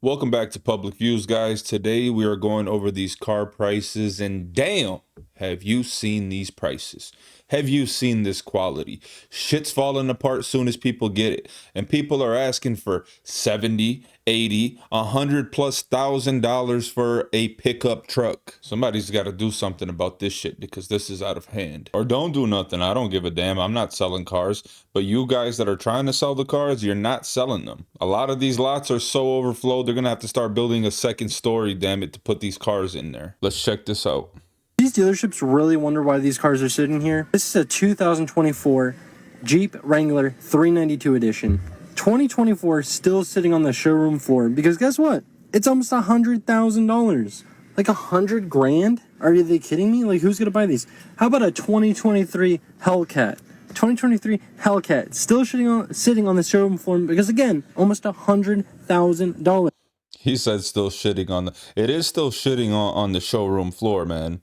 Welcome back to Public Views, guys. Today we are going over these car prices, and damn, have you seen these prices? Have you seen this quality? Shit's falling apart soon as people get it, and people are asking for 70, 80, 100 plus $1,000 for a pickup truck. Somebody's got to do something about this shit because this is out of hand. Or don't do nothing. I don't give a damn. I'm not selling cars. But you guys that are trying to sell the cars, you're not selling them. A lot of these lots are so overflowed, they're going to have to start building a second story, damn it, to put these cars in there. Let's check this out. These dealerships really wonder why these cars are sitting here. This is a 2024 Jeep Wrangler 392 edition. 2024 still sitting on the showroom floor because guess what? It's almost $100,000. Like $100,000? Are they kidding me? Like, who's gonna buy these? How about a 2023 Hellcat? 2023 Hellcat still sitting on the showroom floor because again, almost $100,000. He said still shitting on the... It is still shitting on the showroom floor, man.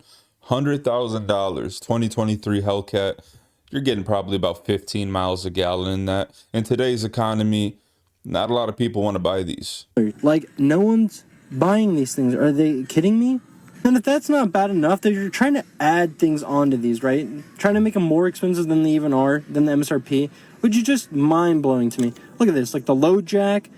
$100,000, 2023 Hellcat. You're getting probably about 15 miles a gallon in that. In today's economy, not a lot of people want to buy these. Like, no one's buying these things. Are they kidding me? And if that's not bad enough, they're trying to add things onto these, right? Trying to make them more expensive than they even are, than the MSRP, which is just mind-blowing to me. Look at this, like the low jack.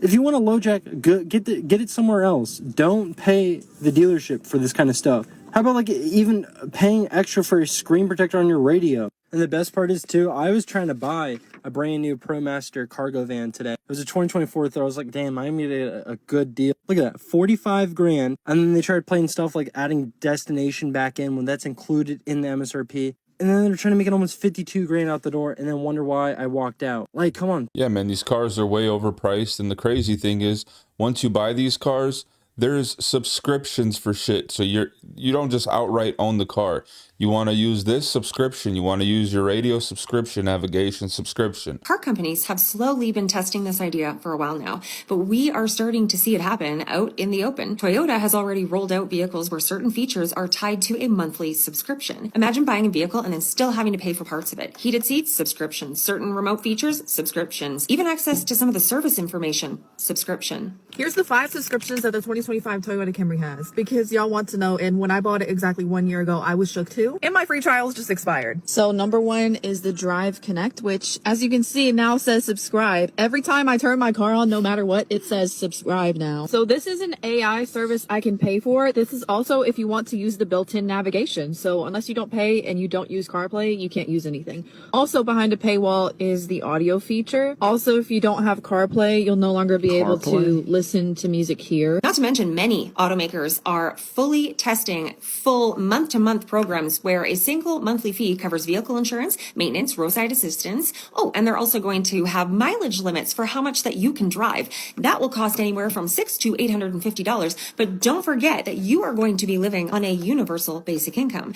If you want a low jack, get it somewhere else. Don't pay the dealership for this kind of stuff. How about like even paying extra for a screen protector on your radio? And the best part is too, I was trying to buy a brand new ProMaster cargo van today. It was a 2024 throw. I was like, damn, I'm gonna get a good deal. Look at that, 45 grand. And then they tried playing stuff like adding destination back in when that's included in the MSRP. And then they're trying to make it almost 52 grand out the door and then wonder why I walked out. Like, come on. Yeah, man, these cars are way overpriced. And the crazy thing is, once you buy these cars, there's subscriptions for shit. So you don't just outright own the car. You want to use this subscription. You want to use your radio subscription, navigation subscription. Car companies have slowly been testing this idea for a while now, but we are starting to see it happen out in the open. Toyota has already rolled out vehicles where certain features are tied to a monthly subscription. Imagine buying a vehicle and then still having to pay for parts of it. Heated seats, subscription. Certain remote features, subscriptions. Even access to some of the service information, subscription. Here's the 5 subscriptions that the 2025 Toyota Camry has, because y'all want to know, and when I bought it exactly 1 year ago, I was shook too, and my free trials just expired. So number 1 is the Drive Connect, which as you can see now says subscribe. Every time I turn my car on, no matter what, it says subscribe now. So this is an AI service I can pay for. This is also if you want to use the built-in navigation. So unless you don't pay and you don't use CarPlay, you can't use anything. Also behind a paywall is the audio feature. Also, if you don't have CarPlay, you'll no longer be able to listen to music here. Not to mention many automakers are fully testing full month-to-month programs where a single monthly fee covers vehicle insurance, maintenance, roadside assistance. Oh, and they're also going to have mileage limits for how much that you can drive. That will cost anywhere from $600 to $850. But don't forget that you are going to be living on a universal basic income.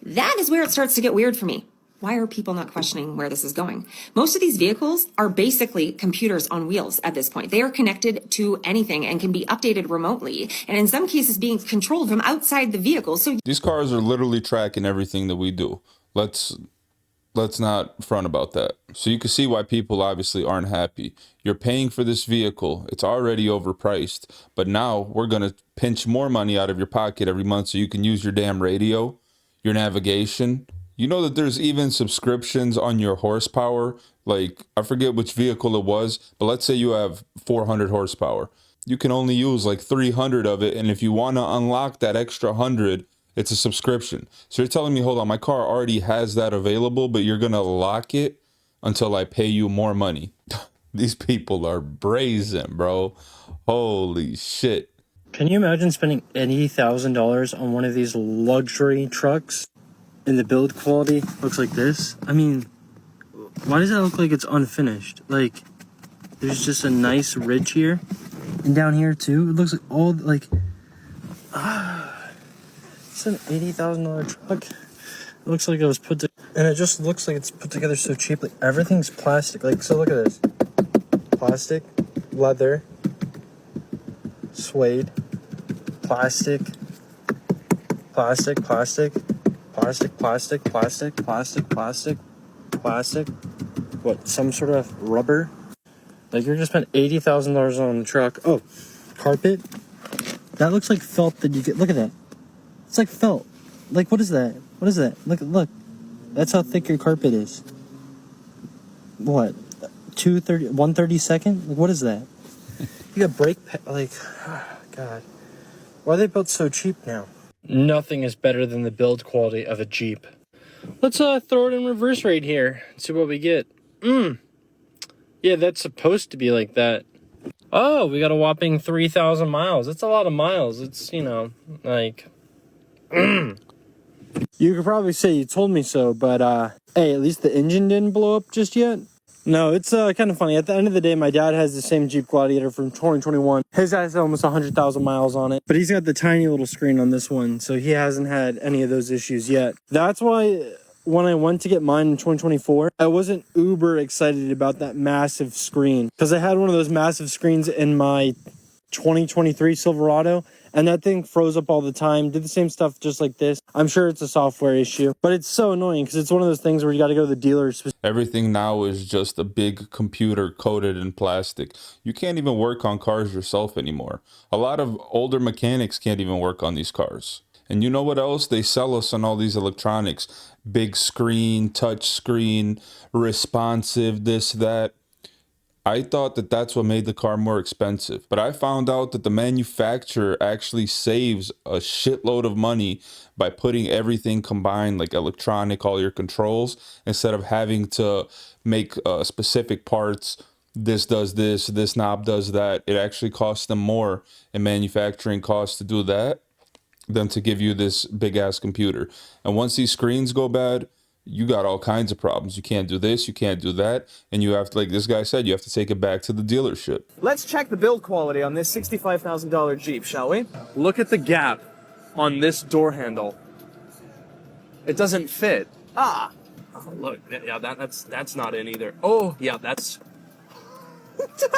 That is where it starts to get weird for me. Why are people not questioning where this is going? Most of these vehicles are basically computers on wheels at this point. They are connected to anything and can be updated remotely, and in some cases being controlled from outside the vehicle. So these cars are literally tracking everything that we do. Let's not front about that. So you can see why people obviously aren't happy. You're paying for this vehicle. It's already overpriced, but now we're going to pinch more money out of your pocket every month so you can use your damn radio, your navigation. You know that there's even subscriptions on your horsepower. Like, I forget which vehicle it was, but let's say you have 400 horsepower. You can only use like 300 of it. And if you want to unlock that extra 100, it's a subscription. So you're telling me, hold on, my car already has that available, but you're going to lock it until I pay you more money. These people are brazen, bro. Holy shit. Can you imagine spending $80,000 on one of these luxury trucks? And the build quality looks like this. I mean, why does that look like it's unfinished? Like, there's just a nice ridge here. And down here, too. It looks like all, like... it's an $80,000 truck. It looks like it was put together. And it just looks like it's put together so cheaply. Everything's plastic. Like, so look at this. Plastic, leather, suede, plastic, plastic, plastic. Plastic, plastic, plastic, plastic, plastic, plastic. What, some sort of rubber? Like, you're gonna spend $80,000 on the truck. Oh, carpet. That looks like felt that you get. Look at that. It's like felt. Like, what is that? What is that? Look. That's how thick your carpet is. What? 1/32nd? Like, what is that? You got like, God. Why are they built so cheap now? Nothing is better than the build quality of a Jeep. Let's throw it in reverse right here. See what we get. Yeah, that's supposed to be like that. Oh, we got a whopping 3,000 miles. That's a lot of miles. It's, like... You could probably say you told me so, but, hey, at least the engine didn't blow up just yet. No, it's kind of funny. At the end of the day, my dad has the same Jeep Gladiator from 2021. His has almost 100,000 miles on it, but he's got the tiny little screen on this one, so he hasn't had any of those issues yet. That's why when I went to get mine in 2024, I wasn't uber excited about that massive screen, because I had one of those massive screens in my 2023 Silverado, and that thing froze up all the time, did the same stuff just like this. I'm sure it's a software issue, but it's so annoying because it's one of those things where you got to go to the dealer. Everything now is just a big computer coated in plastic. You can't even work on cars yourself anymore. A lot of older mechanics can't even work on these cars. And you know what else? They sell us on all these electronics. Big screen, touch screen, responsive, this, that. I thought that that's what made the car more expensive, but I found out that the manufacturer actually saves a shitload of money by putting everything combined, like electronic, all your controls, instead of having to make specific parts. This does this, this knob does that. It actually costs them more in manufacturing costs to do that than to give you this big ass computer. And once these screens go bad, you got all kinds of problems. You can't do this, you can't do that, and you have to, like this guy said, you have to take it back to the dealership. Let's check the build quality on this $65,000 Jeep, shall we? Look at the gap on this door handle. It doesn't fit. Ah, Oh, look, yeah, that's not in either. Oh, yeah, that's... what the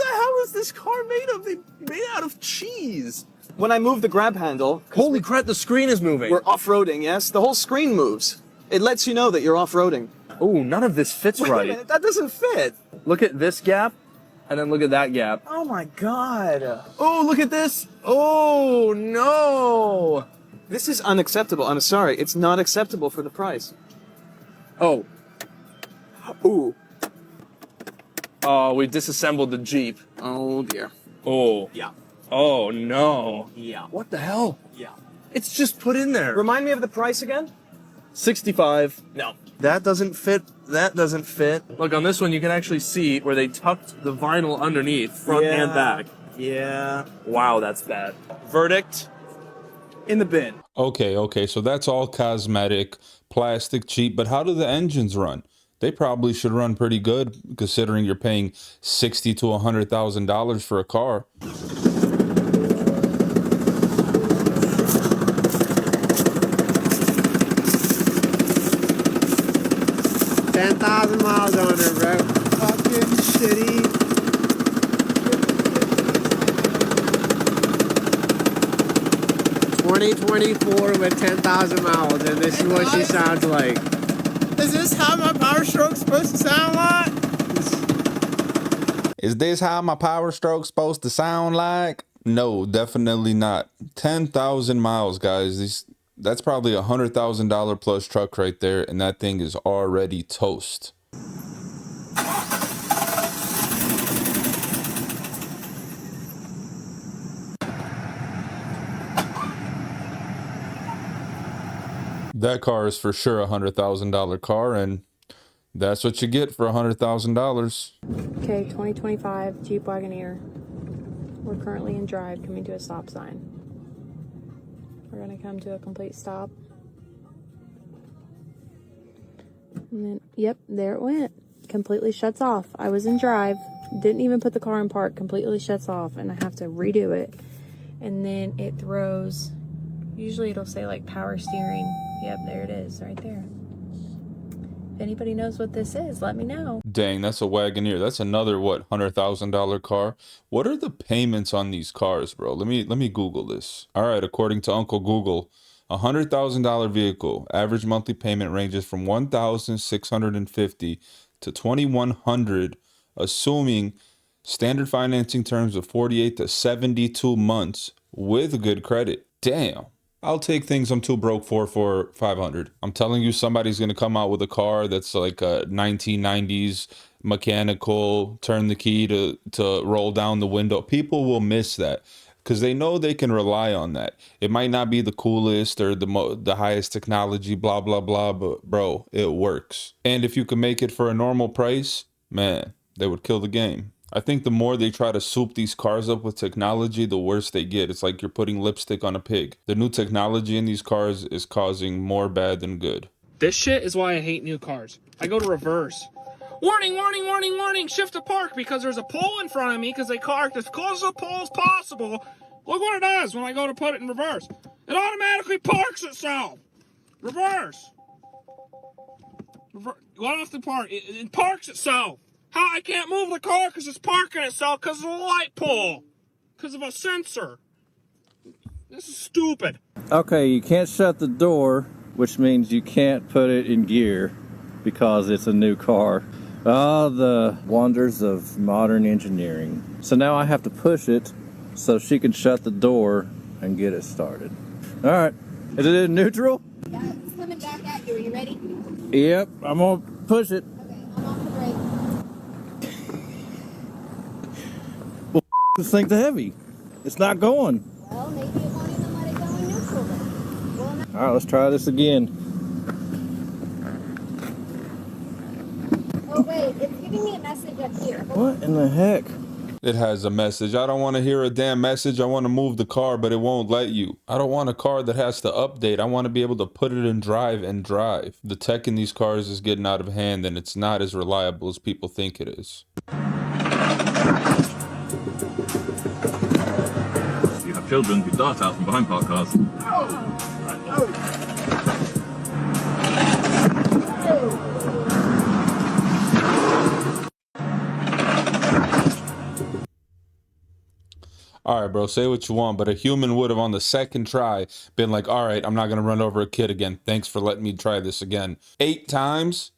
hell is this car made of? They made out of cheese. When I move the grab handle, Holy crap, the screen is moving. we're off-roading, yes? The whole screen moves. It lets you know that you're off-roading. Oh, none of this fits Wait a right. minute, that doesn't fit. Look at this gap, and then look at that gap. Oh my god. Oh, look at this. Oh, no. This is unacceptable. I'm sorry. It's not acceptable for the price. Oh. Ooh. Oh, we disassembled the Jeep. Oh dear. Oh. Yeah. Oh, no. Yeah. What the hell? Yeah. It's just put in there. Remind me of the price again? 65. No. That doesn't fit. That doesn't fit. Look, on this one, you can actually see where they tucked the vinyl underneath, front and back. Yeah. Wow, that's bad. Verdict? In the bin. Okay, so that's all cosmetic, plastic, cheap, but how do the engines run? They probably should run pretty good, considering you're paying $60,000 to $100,000 for a car. 10,000 miles on it, bro. Fucking shitty. ...2024 with 10,000 miles, and this is what she sounds like. Is this how my Power Stroke's supposed to sound like? Is this how my Power Stroke's supposed to sound like? No, definitely not. 10,000 miles, guys. That's probably a $100,000 plus truck right there, and that thing is already toast. That car is for sure a $100,000 car, and that's what you get for $100,000. Okay, 2025 Jeep Wagoneer. We're currently in drive, coming to a stop sign. We're gonna come to a complete stop. And then, yep, there it went. Completely shuts off. I was in drive, didn't even put the car in park, completely shuts off, and I have to redo it. And then it throws, usually it'll say like power steering. Yep, there it is, right there. If anybody knows what this is, let me know. Dang, that's a Wagoneer. That's another, what, $100,000 car? What are the payments on these cars, bro? Let me Google this. All right, according to Uncle Google, a $100,000 vehicle, average monthly payment ranges from $1,650 to $2,100, assuming Standard financing terms of 48 to 72 months with good credit. Damn. I'll take things I'm too broke for 500. I'm telling you, somebody's gonna come out with a car that's like a 1990s mechanical, turn the key to roll down the window. People will miss that because they know they can rely on that. It might not be the coolest or the highest technology, blah blah blah, but bro, it works. And if you can make it for a normal price, man, they would kill the game. I think the more they try to soup these cars up with technology, the worse they get. It's like you're putting lipstick on a pig. The new technology in these cars is causing more bad than good. This shit is why I hate new cars. I go to reverse. Warning, warning, warning, warning, shift to park because there's a pole in front of me because they parked as close to the pole as possible. Look what it does when I go to put it in reverse. It automatically parks itself. Reverse. Let off the park. It parks itself. How I can't move the car because it's parking itself because of a light pole. Because of a sensor. This is stupid. Okay, you can't shut the door, which means you can't put it in gear because it's a new car. Ah, the wonders of modern engineering. So now I have to push it so she can shut the door and get it started. All right, is it in neutral? Yeah, it's coming back at you. Are you ready? Yep, I'm gonna push it. Okay, I'm off the brake. Well, this thing's heavy. It's not going. Well, maybe it won't even let it go in neutral then. Well, All right, let's try this again. oh wait, it's giving me a message up here. What in the heck? It has a message. I don't want to hear a damn message. I want to move the car, but it won't let you. I don't want a car that has to update. I want to be able to put it in drive and drive. The tech in these cars is getting out of hand, and it's not as reliable as people think it is. You have children who dart out from behind parked cars. All right, bro, say what you want, but a human would have on the second try been like, all right, I'm not going to run over a kid again. Thanks for letting me try this again. 8 times?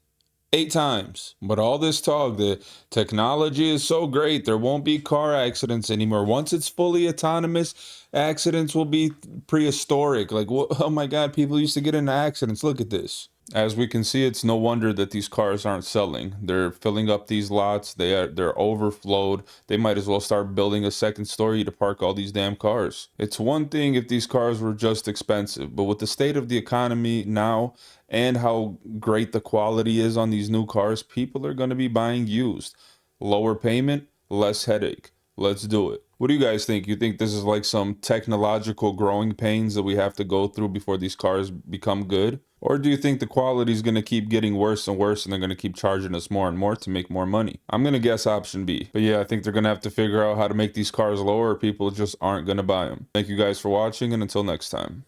8 times. But all this talk, the technology is so great, there won't be car accidents anymore. Once it's fully autonomous, accidents will be prehistoric. Like, oh my God, people used to get into accidents. Look at this. As we can see, it's no wonder that these cars aren't selling. They're filling up these lots. They're overflowed. They might as well start building a second story to park all these damn cars. It's one thing if these cars were just expensive, but with the state of the economy now and how great the quality is on these new cars, people are going to be buying used. Lower payment, less headache. Let's do it. What do you guys think? You think this is like some technological growing pains that we have to go through before these cars become good? Or do you think the quality is going to keep getting worse and worse and they're going to keep charging us more and more to make more money? I'm going to guess option B. But yeah, I think they're going to have to figure out how to make these cars lower or people just aren't going to buy them. Thank you guys for watching, and until next time.